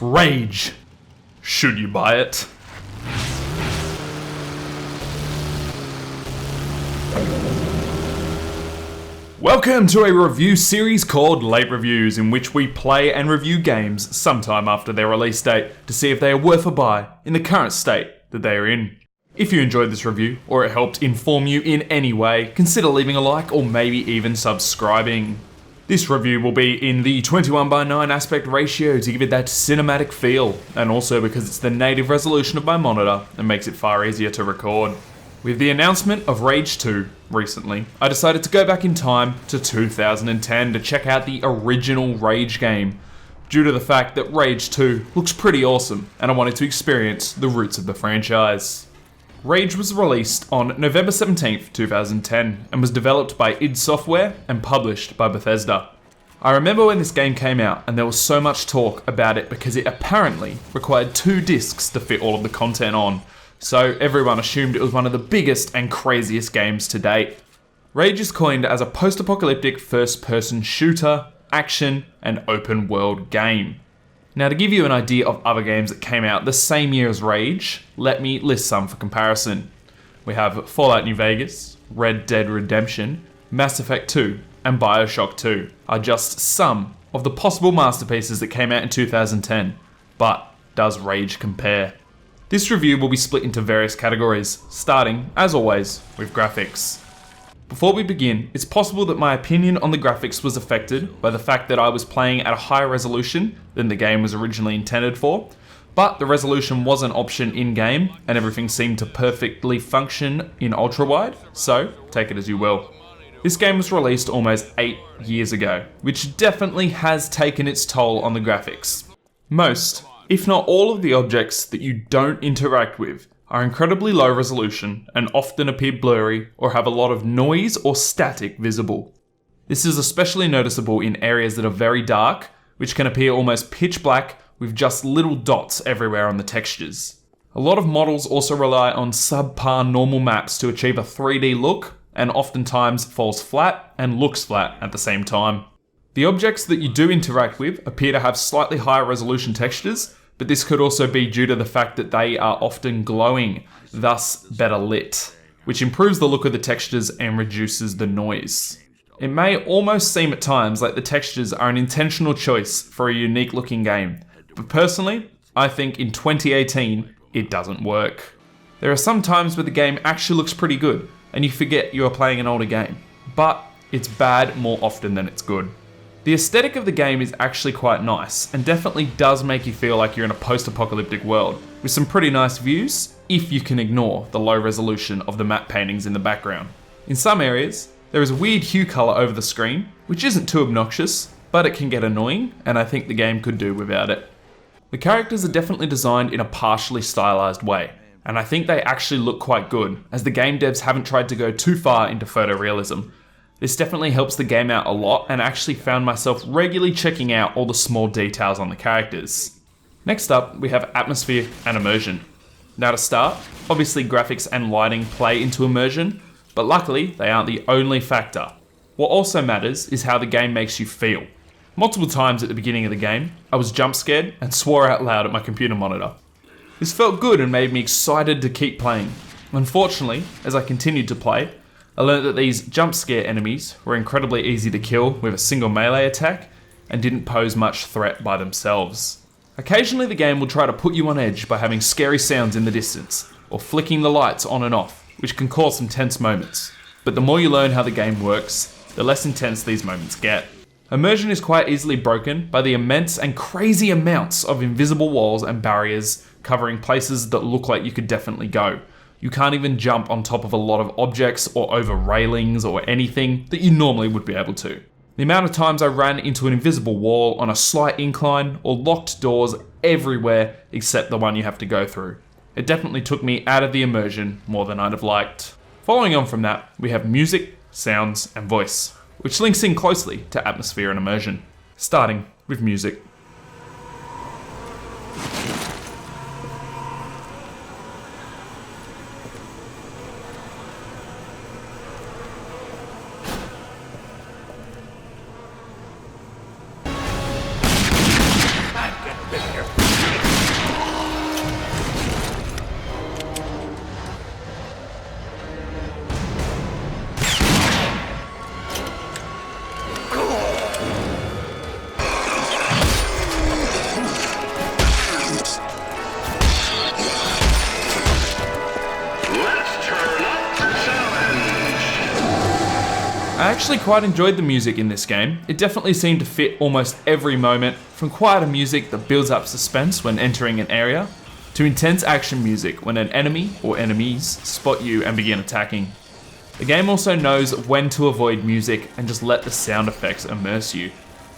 Rage. Should you buy it? Welcome to a review series called Late Reviews, in which we play and review games sometime after their release date to see if they are worth a buy in the current state that they are in. If you enjoyed this review, or it helped inform you in any way, consider leaving a like or maybe even subscribing. This review will be in the 21:9 aspect ratio to give it that cinematic feel, and also because it's the native resolution of my monitor and makes it far easier to record. With the announcement of Rage 2 recently, I decided to go back in time to 2010 to check out the original Rage game, due to the fact that Rage 2 looks pretty awesome and I wanted to experience the roots of the franchise. Rage was released on November 17th, 2010 and was developed by id Software and published by Bethesda. I remember when this game came out and there was so much talk about it because it apparently required 2 discs to fit all of the content on, so everyone assumed it was one of the biggest and craziest games to date. Rage is coined as a post-apocalyptic first-person shooter, action, and open-world game. Now, to give you an idea of other games that came out the same year as Rage, let me list some for comparison. We have Fallout New Vegas, Red Dead Redemption, Mass Effect 2, and Bioshock 2 are just some of the possible masterpieces that came out in 2010. But does Rage compare? This review will be split into various categories, starting, as always, with graphics. Before we begin, it's possible that my opinion on the graphics was affected by the fact that I was playing at a higher resolution than the game was originally intended for, but the resolution was an option in-game, and everything seemed to perfectly function in ultrawide, so take it as you will. This game was released almost 8 years ago, which definitely has taken its toll on the graphics. Most, if not all of the objects that you don't interact with are incredibly low resolution and often appear blurry or have a lot of noise or static visible. This is especially noticeable in areas that are very dark, which can appear almost pitch black with just little dots everywhere on the textures. A lot of models also rely on subpar normal maps to achieve a 3D look, and oftentimes falls flat and looks flat at the same time. The objects that you do interact with appear to have slightly higher resolution textures, but this could also be due to the fact that they are often glowing, thus better lit, which improves the look of the textures and reduces the noise. It may almost seem at times like the textures are an intentional choice for a unique looking game, but personally, I think in 2018, it doesn't work. There are some times where the game actually looks pretty good, and you forget you are playing an older game, but it's bad more often than it's good. The aesthetic of the game is actually quite nice, and definitely does make you feel like you're in a post-apocalyptic world, with some pretty nice views, if you can ignore the low resolution of the matte paintings in the background. In some areas, there is a weird hue colour over the screen, which isn't too obnoxious, but it can get annoying, and I think the game could do without it. The characters are definitely designed in a partially stylized way, and I think they actually look quite good, as the game devs haven't tried to go too far into photorealism. This definitely helps the game out a lot, and actually found myself regularly checking out all the small details on the characters. Next up, we have atmosphere and immersion. Now to start, obviously graphics and lighting play into immersion, but luckily they aren't the only factor. What also matters is how the game makes you feel. Multiple times at the beginning of the game, I was jump scared and swore out loud at my computer monitor. This felt good and made me excited to keep playing. Unfortunately, as I continued to play, I learned that these jump scare enemies were incredibly easy to kill with a single melee attack and didn't pose much threat by themselves. Occasionally the game will try to put you on edge by having scary sounds in the distance or flicking the lights on and off, which can cause some tense moments. But the more you learn how the game works, the less intense these moments get. Immersion is quite easily broken by the immense and crazy amounts of invisible walls and barriers covering places that look like you could definitely go. You can't even jump on top of a lot of objects or over railings or anything that you normally would be able to. The amount of times I ran into an invisible wall on a slight incline or locked doors everywhere except the one you have to go through. It definitely took me out of the immersion more than I'd have liked. Following on from that, we have music, sounds, and voice, which links in closely to atmosphere and immersion. Starting with music. actually quite enjoyed the music in this game. It definitely seemed to fit almost every moment, from quieter music that builds up suspense when entering an area, to intense action music when an enemy or enemies spot you and begin attacking. The game also knows when to avoid music and just let the sound effects immerse you.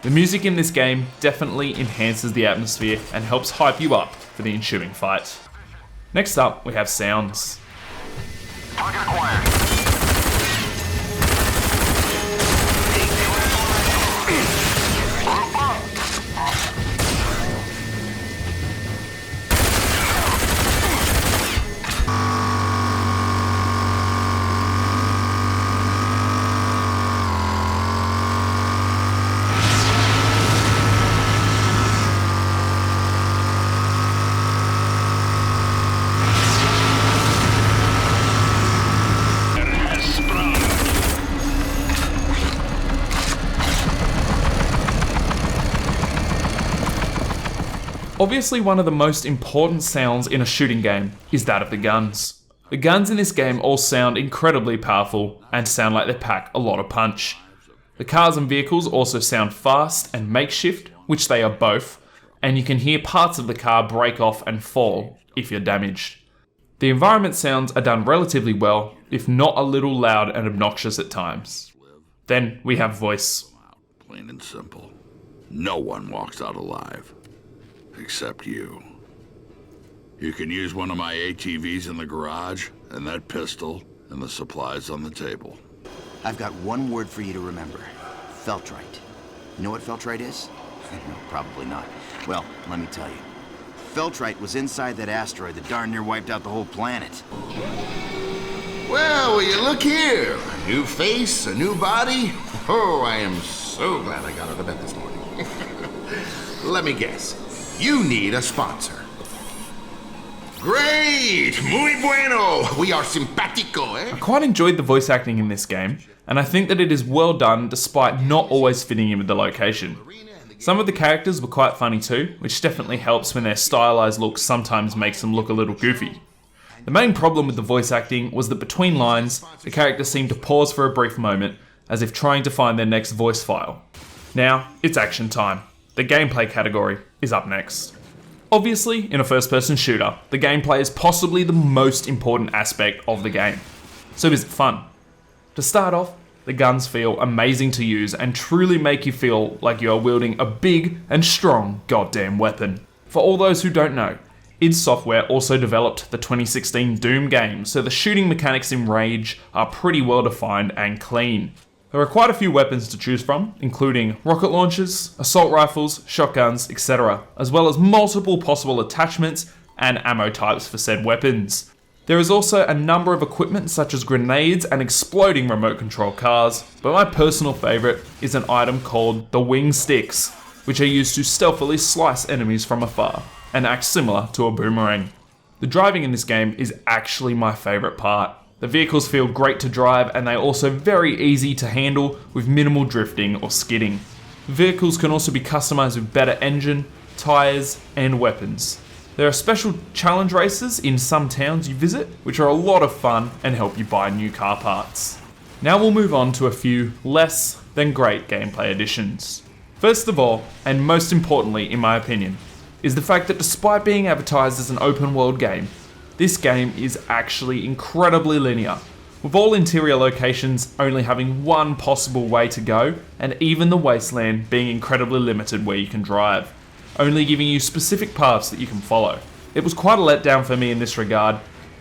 The music in this game definitely enhances the atmosphere and helps hype you up for the ensuing fight. Next up, we have sounds. Target acquired. Obviously, one of the most important sounds in a shooting game is that of the guns. The guns in this game all sound incredibly powerful and sound like they pack a lot of punch. The cars and vehicles also sound fast and makeshift, which they are both, and you can hear parts of the car break off and fall if you're damaged. The environment sounds are done relatively well, if not a little loud and obnoxious at times. Then we have voice. Plain and simple. No one walks out alive. Except you. You can use one of my ATVs in the garage, and that pistol, and the supplies on the table. I've got one word for you to remember. Feltrite. You know what Feltrite is? No, probably not. Well, let me tell you. Feltrite was inside that asteroid that darn near wiped out the whole planet. Well, will you look here? A new face, a new body. Oh, I am so glad I got out of bed this morning. Let me guess. You need a sponsor. Great! Muy bueno! We are simpático, eh? I quite enjoyed the voice acting in this game, and I think that it is well done despite not always fitting in with the location. Some of the characters were quite funny too, which definitely helps when their stylized look sometimes makes them look a little goofy. The main problem with the voice acting was that between lines, the characters seemed to pause for a brief moment, as if trying to find their next voice file. Now, it's action time. The gameplay category is up next. Obviously, in a first-person shooter, the gameplay is possibly the most important aspect of the game. So is it fun? To start off, the guns feel amazing to use and truly make you feel like you are wielding a big and strong goddamn weapon. For all those who don't know, id Software also developed the 2016 Doom game, so the shooting mechanics in Rage are pretty well defined and clean. There are quite a few weapons to choose from, including rocket launchers, assault rifles, shotguns, etc., as well as multiple possible attachments and ammo types for said weapons. There is also a number of equipment such as grenades and exploding remote control cars, but my personal favourite is an item called the wing sticks, which are used to stealthily slice enemies from afar and act similar to a boomerang. The driving in this game is actually my favourite part. The vehicles feel great to drive and they're also very easy to handle with minimal drifting or skidding. Vehicles can also be customised with better engine, tyres and weapons. There are special challenge races in some towns you visit, which are a lot of fun and help you buy new car parts. Now we'll move on to a few less than great gameplay additions. First of all, and most importantly in my opinion, is the fact that despite being advertised as an open world game, this game is actually incredibly linear, with all interior locations only having one possible way to go, and even the wasteland being incredibly limited where you can drive, only giving you specific paths that you can follow. It was quite a letdown for me in this regard.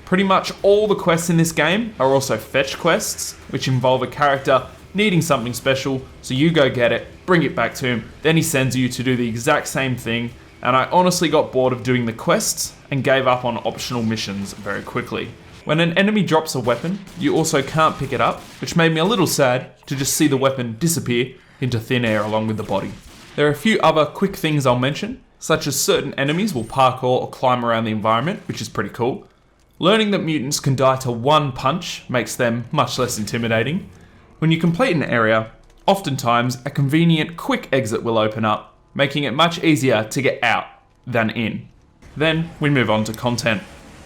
Pretty much all the quests in this game are also fetch quests, which involve a character needing something special, so you go get it, bring it back to him, then he sends you to do the exact same thing, and I honestly got bored of doing the quests and gave up on optional missions very quickly. When an enemy drops a weapon, you also can't pick it up, which made me a little sad to just see the weapon disappear into thin air along with the body. There are a few other quick things I'll mention, such as certain enemies will parkour or climb around the environment, which is pretty cool. Learning that mutants can die to one punch makes them much less intimidating. When you complete an area, oftentimes a convenient quick exit will open up, making it much easier to get out than in. Then we move on to content.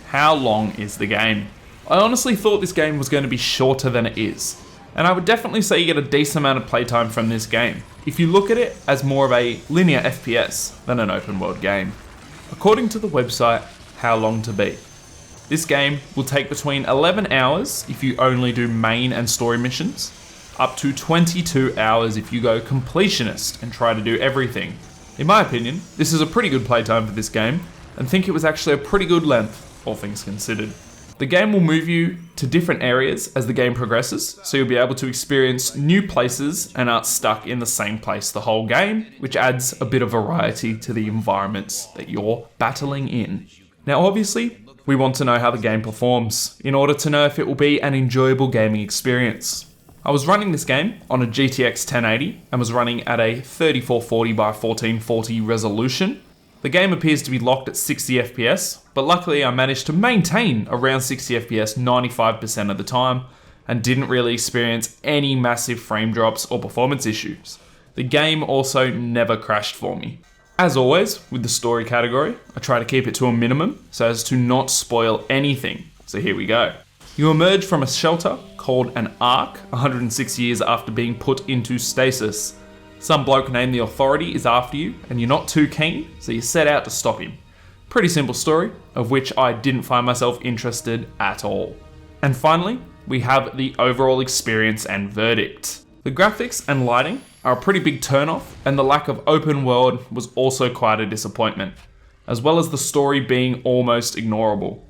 How long is the game? I honestly thought this game was going to be shorter than it is. and I would definitely say you get a decent amount of playtime from this game, if you look at it as more of a linear FPS than an open world game. According to the website, How Long to Beat, this game will take between 11 hours if you only do main and story missions, up to 22 hours if you go completionist and try to do everything. In my opinion, this is a pretty good playtime for this game, and think it was actually a pretty good length, all things considered. The game will move you to different areas as the game progresses, so you'll be able to experience new places and aren't stuck in the same place the whole game, which adds a bit of variety to the environments that you're battling in. Now obviously, we want to know how the game performs, in order to know if it will be an enjoyable gaming experience. I was running this game on a GTX 1080 and was running at a 3440 by 1440 resolution. The game appears to be locked at 60 FPS, but luckily I managed to maintain around 60 FPS 95% of the time and didn't really experience any massive frame drops or performance issues. The game also never crashed for me. As always, with the story category, I try to keep it to a minimum so as to not spoil anything. So here we go. You emerge from a shelter called an Ark 106 years after being put into stasis. Some bloke named the Authority is after you and you're not too keen, so you set out to stop him. Pretty simple story, of which I didn't find myself interested at all. And finally, we have the overall experience and verdict. The graphics and lighting are a pretty big turnoff, and the lack of open world was also quite a disappointment, as well as the story being almost ignorable.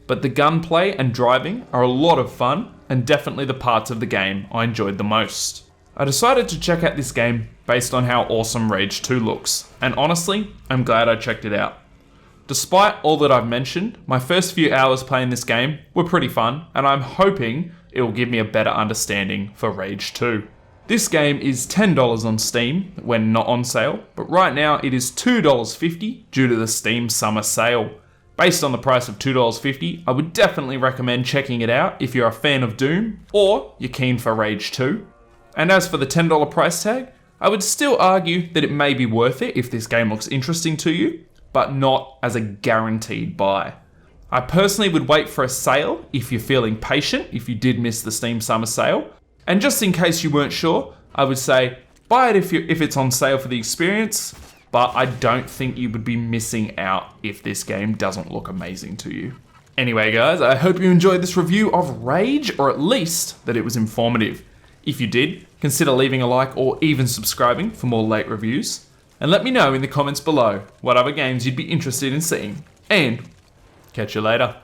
But the gunplay and driving are a lot of fun, and definitely the parts of the game I enjoyed the most. I decided to check out this game based on how awesome Rage 2 looks, and honestly, I'm glad I checked it out. Despite all that I've mentioned, my first few hours playing this game were pretty fun, and I'm hoping it will give me a better understanding for Rage 2. This game is $10 on Steam when not on sale, but right now it is $2.50 due to the Steam summer sale. Based on the price of $2.50, I would definitely recommend checking it out if you're a fan of Doom or you're keen for Rage 2. And as for the $10 price tag, I would still argue that it may be worth it if this game looks interesting to you, but not as a guaranteed buy. I personally would wait for a sale if you're feeling patient, if you did miss the Steam summer sale. And just in case you weren't sure, I would say buy it if it's on sale for the experience, but I don't think you would be missing out if this game doesn't look amazing to you. Anyway guys, I hope you enjoyed this review of Rage, or at least that it was informative. If you did, consider leaving a like or even subscribing for more late reviews. And let me know in the comments below what other games you'd be interested in seeing. And catch you later.